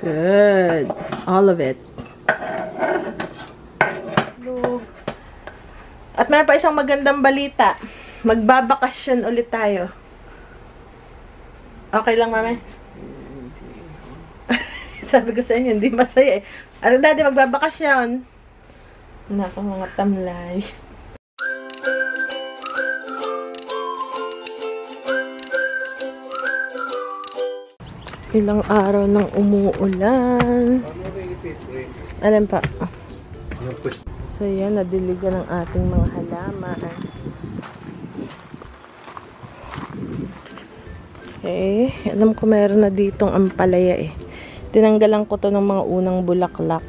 Good. All of it. At meron pa isang magandang balita. Magbabakasyon ulit tayo. Okay lang, mami? Sabi ko sa inyo, hindi masaya eh. Ano, daddy, magbabakasyon? Naku, mga tamlay. Ilang araw nang umuulan. Alam pa. So yan, nadiligan ang ating mga halaman. Okay, alam ko meron na ditong ampalaya eh. Tinanggalan ko to ng mga unang bulaklak.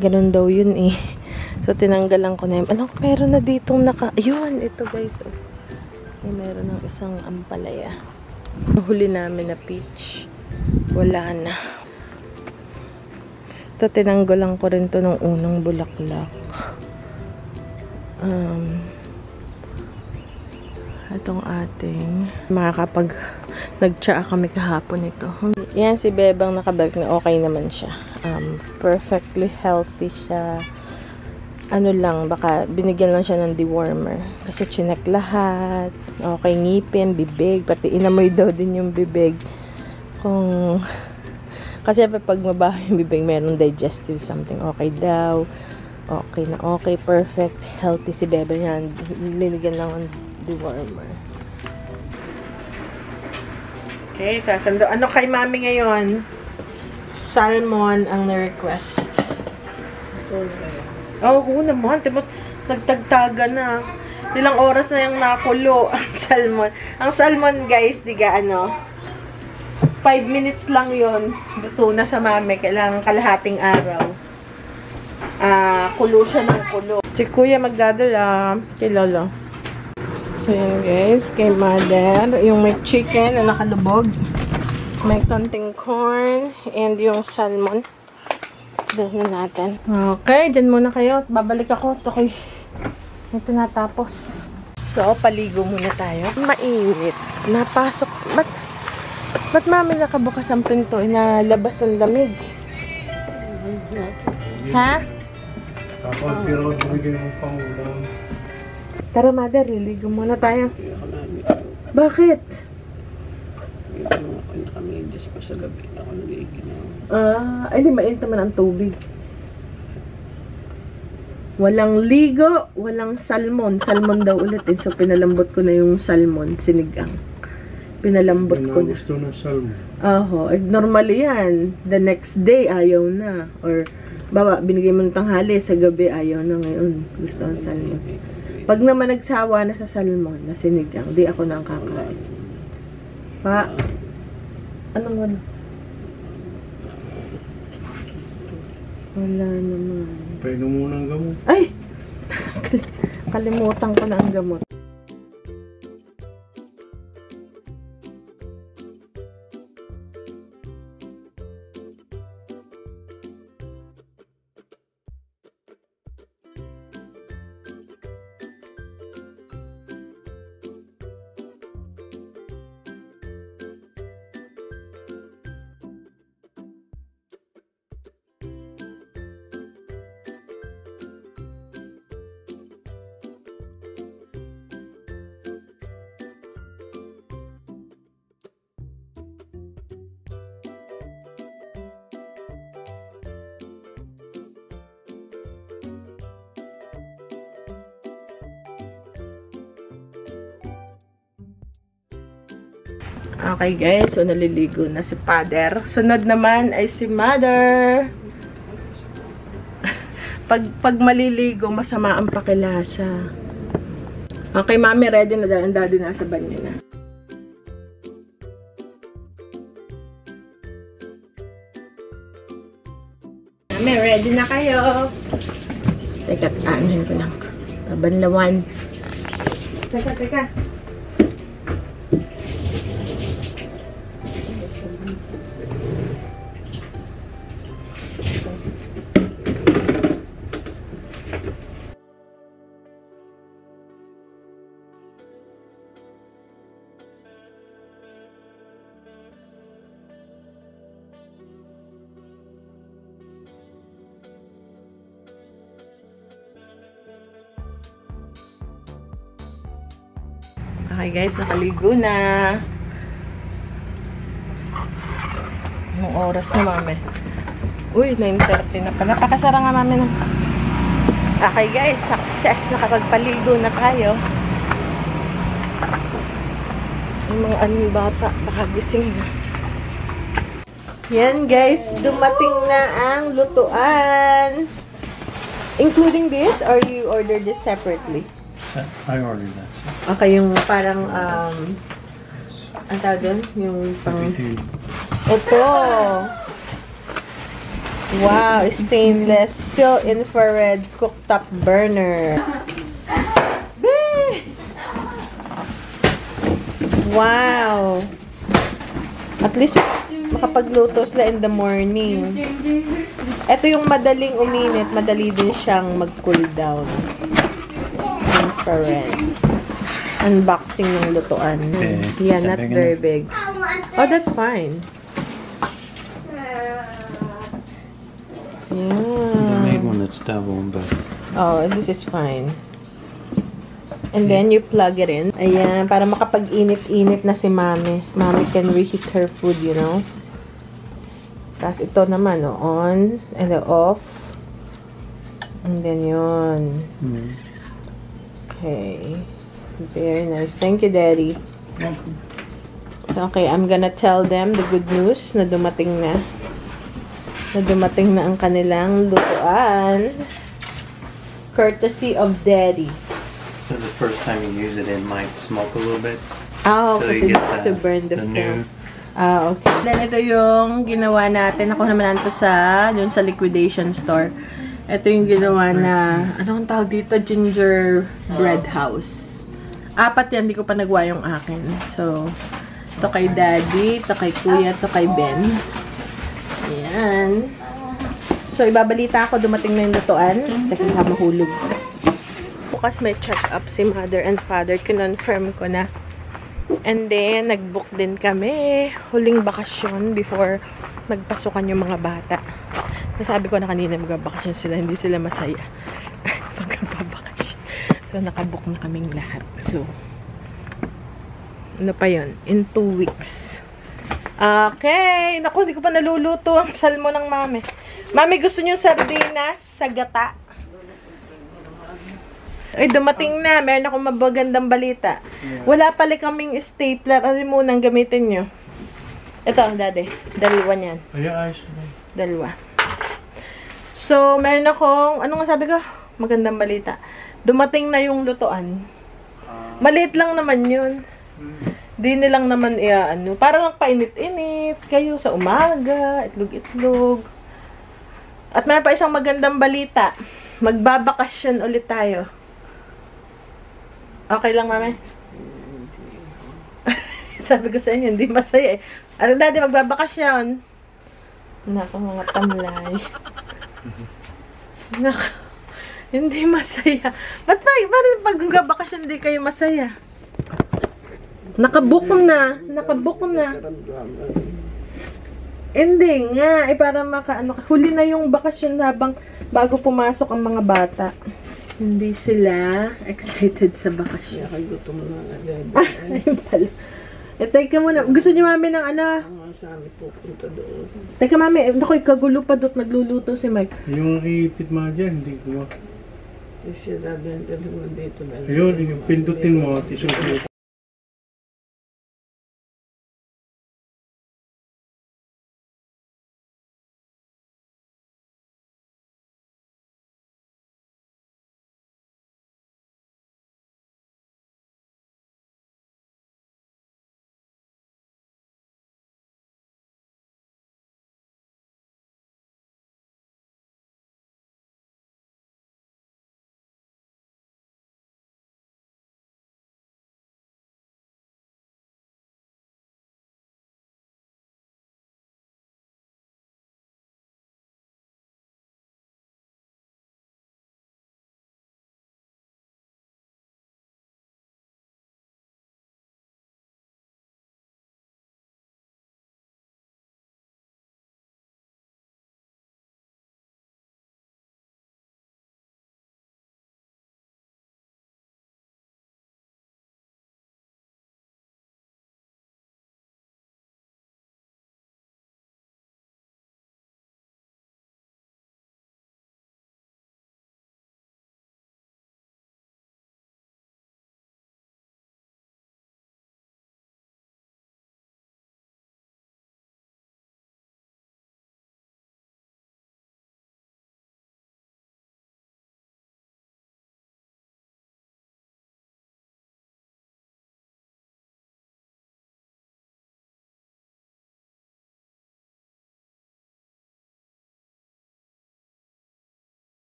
Ganun daw yun eh. So tinanggalan ko na yun. Alam ko meron na ditong ayun, ito guys. Oh. Meron ng isang ampalaya. Huli namin na peach. Wala na. Ito, tinanggalan ko rin to ng unang bulaklak. Itong ating nagtsaa kami kahapon ito. Yan, si Bebang nakabalik na okay naman siya. Perfectly healthy siya. Ano lang, baka binigyan lang siya ng dewormer. Kasi chinek lahat. Okay, ngipin, bibig. Pati inamoy daw din yung bibig. Kasi pag mabaho yung bibig, merong digestive something. Okay daw. Okay na okay. Perfect. Healthy si Bebe yan. Linigyan lang ng dewormer. Okay, sasando. Ano kay mami ngayon? Salmon ang na-request. Oo naman. Nagtagtaga na. Ilang oras na yung nakulo ang salmon. Ang salmon guys, diga 5 minutes lang yon, luto na sa mami. Kailangan kalahating araw. Kulo siya ng kulo. Si kuya magdadala kay lolo. So yan guys, kay mother, yung may chicken na nakalubog, may konting corn, and yung salmon. Dahil na natin. Okay, dyan muna kayo. Babalik ako. Ito natapos. So, paligo muna tayo. Mainit. Napasok. Ba't mami nakabukas ang pinto? Inalabas ang lamig. Ha? Tapos pero bumigay mo pang ulam. Tara, mother. Liligo muna tayo. Bakit? Kami just pa sa gabi. Ako nag-iiginaw. Ay, di mainit naman ang tubig. Walang ligo, walang salmon. Salmon daw ulit eh. So, pinalambot ko na yung salmon. Sinigang. Pinalambot ko na. Gusto ng salmon. Normally yan. The next day, ayaw na. Or, binigay mo ng tanghali, sa gabi, ayaw na ngayon. Gusto ng salmon. Pag naman nagsawa na sa salmon, na sinigang, di ako na ang kakain. Pa, anong wala? Wala naman. Painom muna ng gamot. Ay! Kalimutan ko na ang gamot. Okay guys, so naliligo na si father. Sunod naman ay si mother. pag maliligo, masama ang pakilasa. Okay, mami, ready na dahil ang daddy nasa banyo na. Mami, ready na kayo. Teka, anuhin ko lang. Banlawan. Teka. Okay guys, nakaligo na. Anong oras na, mami? Uy, 9:30 na pala. Pakasara nga, mami, na. Okay guys, success. Nakapagpaligo na tayo. Yung mga anong bata, baka gising na. Yan guys, dumating na ang lutuan. Including this, or you ordered this separately? I ordered that. Okay, yung parang, ang tawag doon? Yung pang... Ito! Wow, stainless, still infrared cooktop burner. Wow! At least, makapagluto sila in the morning. Ito yung madaling uminit, madali din siyang mag-cool down. Infrared. Unboxing ng lutuan. Okay. Yeah, not very big. Oh, that's fine. They Yeah. made one that's double, but Oh, this is fine. And then you plug it in. Ayan, para makapag-init-init na si Mami. Mami can reheat her food, you know. Tapos ito naman, on and then off. And then yun. Okay. Very nice. Thank you, Daddy. welcome. Okay, I'm gonna tell them the good news na dumating na. Na dumating na ang kanilang lutuan. Courtesy of Daddy. So the first time you use it, it might smoke a little bit. Oh, So kasi you get it's to burn the new. film. Ah, okay. Then ito yung ginawa natin. Ako naman nito sa, dun sa liquidation store. Ito yung ginawa na, anong tawag dito? Gingerbread house. 4 yan, di ko pa nagawa yung akin. So, ito kay Daddy, ito kay Kuya, ito kay Ben. Ayan. So, ibabalita ako, dumating na yung lutuan. Teka, mahulog. Bukas may check-up si Mother and Father. Kinonfirm ko na. And then, nag-book din kami. Huling bakasyon before magpasukan yung mga bata. Nasabi ko na kanina magbabakasyon sila, hindi sila masaya. Pag magbabakasyon. So, nakabook na kaming lahat. So, ano pa yun? In 2 weeks. Okay. Naku, hindi ko pa naluluto ang salmo ng mami. Mami, gusto niyo sardinas sa gata? Ay, dumating na. Meron akong mabagandang balita. Wala pala kaming stapler. Ano munang gamitin nyo? Ito, Daddy. Dalawa niyan. Ayos. Dalawa. So, meron akong, ano nga sabi ko? Magandang balita. Dumating na yung lutuan. Maliit lang naman yun. Di nilang naman ano. Parang painit-init kayo sa umaga. Itlog-itlog. At meron pa isang magandang balita. Magbabakasyon ulit tayo. Okay lang, Mami? Sabi ko sa inyo, hindi masaya eh. Ano, Daddy, magbabakasyon? Nako, mga tamlay. Nako, hindi masaya. Ba't pag magbabakasyon hindi kayo masaya? Nakabook na. Nakabook na. Hindi nga. Eh, para huli na yung bakasyon bago pumasok ang mga bata. Hindi sila excited sa bakasyon. Nakagutom na agad. Ayun pala. Eh, teka muna. Gusto niyo, Mami, ng ano? Saan pupunta doon? Teka, Mami. Naku, kagulo pa doon. Nagluluto si Mike. Yung ipit mo dyan, hindi ko. Siya dadalhin mo dito. Ayun, yung pindutin mo, tisusunod.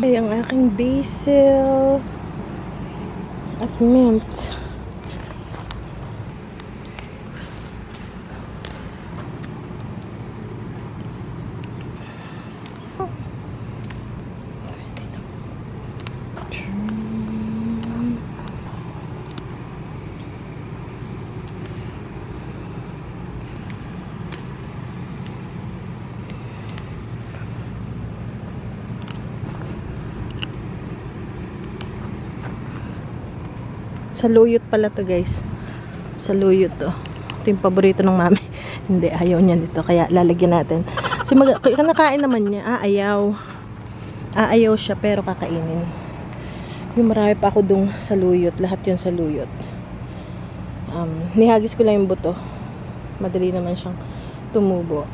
Ay, ang aking basil at mint. Saluyot pala to, guys. Saluyot to. Ito yung paborito ng mami. Hindi, ayaw niya dito. Kaya lalagyan natin. Kasi kanakain naman niya. Ayaw. Ayaw siya pero kakainin. Yung marami pa ako dung saluyot. Lahat yun saluyot. Nihagis ko lang yung buto. Madali naman siyang tumubo.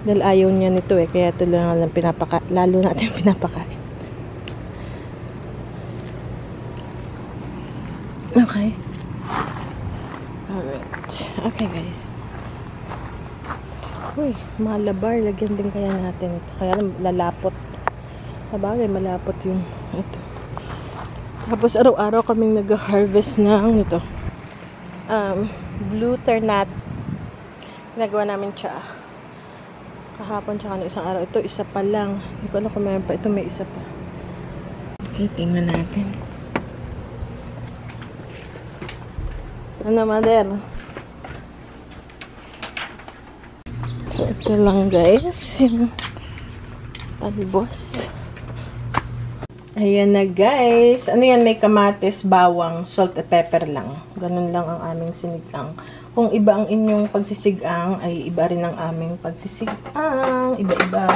Dahil ayaw niya nito eh. Kaya ito lang lalo natin pinapakain. Okay. Alright. Okay, guys. Uy, malabar. Lagyan din kaya natin ito. Kaya lalapot. Sabagay, malapot yung ito. Tapos, araw-araw kaming nag-harvest ng ito. Blue ternat. Ginagawa namin siya. Kahapon, tsaka isang araw. Ito, isa pa lang. Hindi ko alam kung mayroon pa. Ito, may isa pa. Okay, tingnan natin. Ano, mother? So, ito lang, guys. Yung talbos. Ayan na, guys. Ano yan? May kamatis, bawang, salt at pepper lang. Ganun lang ang aming sinigang. Kung iba ang inyong pagsisigang, ay iba rin ang aming pagsisigang. Iba-iba.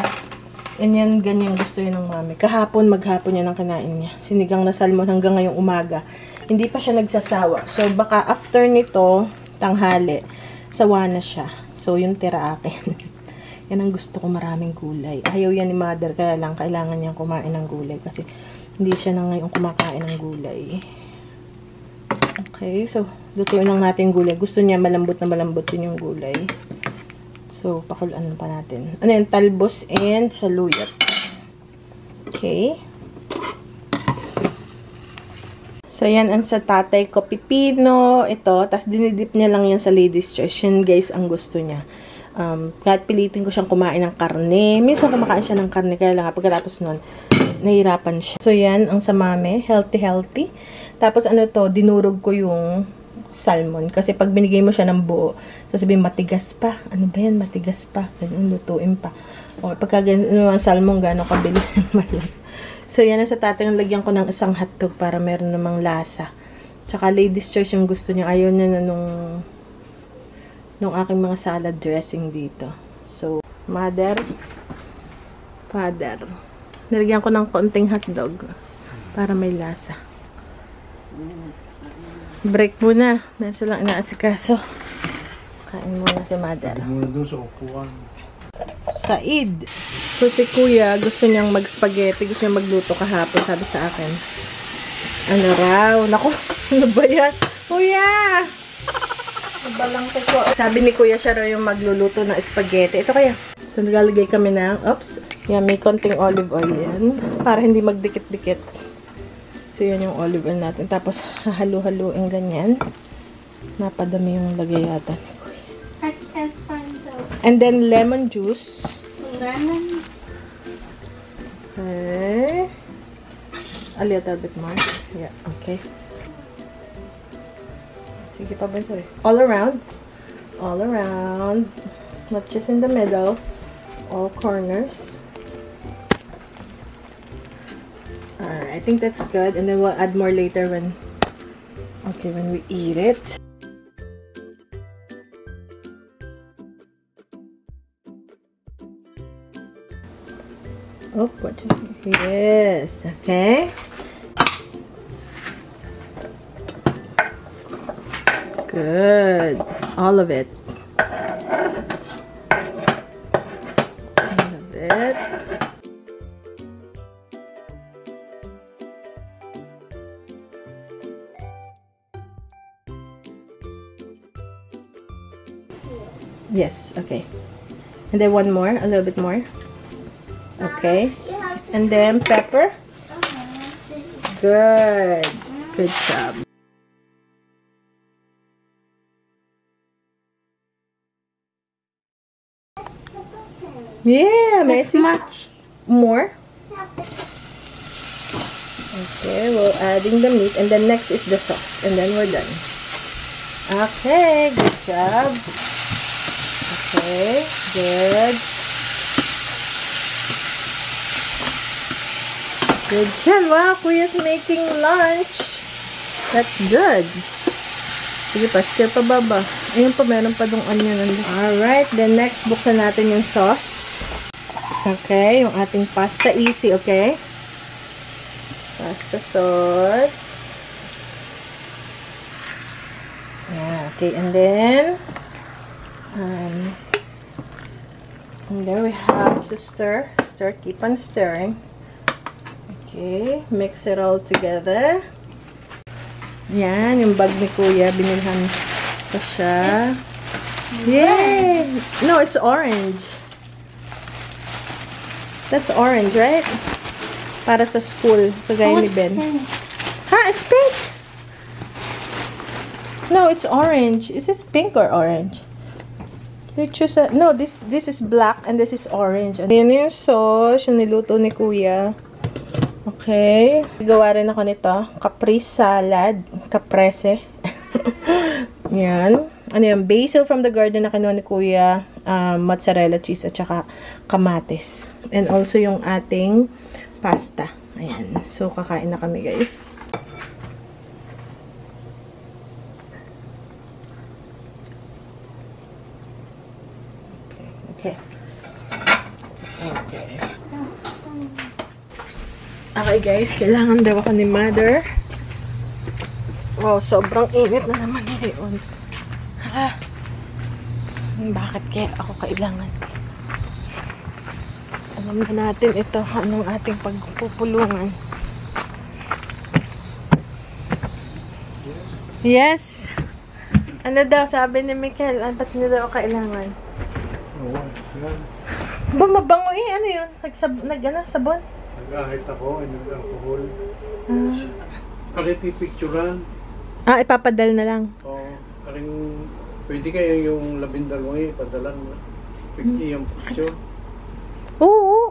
And ganyan gusto yun ng mami. Kahapon, maghapon yan ang kinain niya. Sinigang na salmon hanggang ngayong umaga. Hindi pa siya nagsasawa. So, baka after nito, tanghali, sawa na siya. So, yung tira akin. Yan ang gusto ko, maraming gulay. Ayaw yan ni mother, kaya lang kailangan niyang kumain ng gulay. Kasi, hindi siya na ngayon kumakain ng gulay. Okay, so, lutuin lang natin gulay. Gusto niya malambot na malambot din yung gulay. So, pakuluan pa natin. Ano yan? Talbos and saluyot. Okay. So, yan ang sa tatay ko. Pipino, ito. Tapos, dinidip niya lang yan sa Lady's Choice. Yan, guys, ang gusto niya. Kahit pilitin ko siyang kumain ng karne. Minsan kumakain siya ng karne. Kaya lang, pagkatapos nun, nahirapan siya. So, yan ang sa mami. Healthy, healthy. Tapos, ano to, dinurog ko yung salmon. Kasi, pag binigay mo siya ng buo, sasabihin, matigas pa. Ano ba yan? Matigas pa. Ganyan, lutuin pa. O, pagka ganyan, ang salmon, gano'ng kabili ng malam. So, yan na sa tatay, lagyan ko ng isang hotdog para meron namang lasa. Tsaka, Lady's Choice yung gusto niya. Ayaw niya na nung aking mga salad dressing dito. So, mother, father. Nilagyan ko ng konting hotdog para may lasa. Break muna. Meron silang inaasikaso. Kain muna si mother. Muna doon sa upuan. Said. So, si kuya, gusto niyang mag-spaghetti. Gusto niyang magluto kahapon. Sabi sa akin. Ano raw? Naku, ano ba yan? Kuya! Balang ko. Sabi ni kuya siya raw yung magluluto ng spaghetti. Ito kaya. So, naglalagay kami ng, oops. Yan, may konting olive oil yan. Para hindi magdikit-dikit. So, yan yung olive oil natin. Tapos, hahalu-haluin ganyan. Napadami yung lagay yata ni kuya. And then, lemon juice. Lemon? Okay. A little bit more. Yeah, okay. Sige pa ba ito eh? All around. All around. Not just in the middle. All corners. Alright, I think that's good. And then we'll add more later when we eat it. Oh, what? Yes. Okay. Good. All of it. All of it. Yes. Okay. And then one more. A little bit more. Okay. You have to And then pepper. Good. Good job. Yeah, may much more. Okay, we're adding the meat, and then next is the sauce, and then we're done. Okay, good job. Okay, good. Good job. Wow, Kuya's making lunch. That's good. Sige pa, stir pa baba. Ayun pa, meron pa dong onion. Alright, then next, buksan natin yung sauce. Okay, yung ating pasta. Easy, okay? Pasta sauce. Yeah, okay, and then we have to stir. Stir, keep on stirring. Okay, mix it all together. Yan, yung bag ni Kuya, binilhan ko siya. Yay! No, it's orange. That's orange, right? Para sa school, kagaya ni Ben. Ha, it's pink. No, it's orange. Is this pink or orange? You choose a... No, this is black and this is orange. Ayan yung sauce, yung niluto ni Kuya. Okay. Gawa rin ako nito. Caprese salad. Caprese. Yan. Ano yan? Basil from the garden na kinuha ni Kuya. Mozzarella cheese at saka kamatis. And also yung ating pasta. Ayan. So, kakain na kami, guys. Okay. Okay. Okay guys, kailangan daw ako ni Mother. Wow, sobrang init na naman ngayon. Bakit kaya ako kailangan? Alam na natin ito, anong ating pagpupulungan. Yes! Ano daw, sabi ni Mikel, ba't niyo daw kailangan? Oo, yan. Ba, mabango eh, ano yun? Sabon? Nag-ahit ako, nag-alcohol. Pipicturan. Ipapadal na lang. Oo, pwede kayo yung 12 ipadala mo. Yung picture. Oo,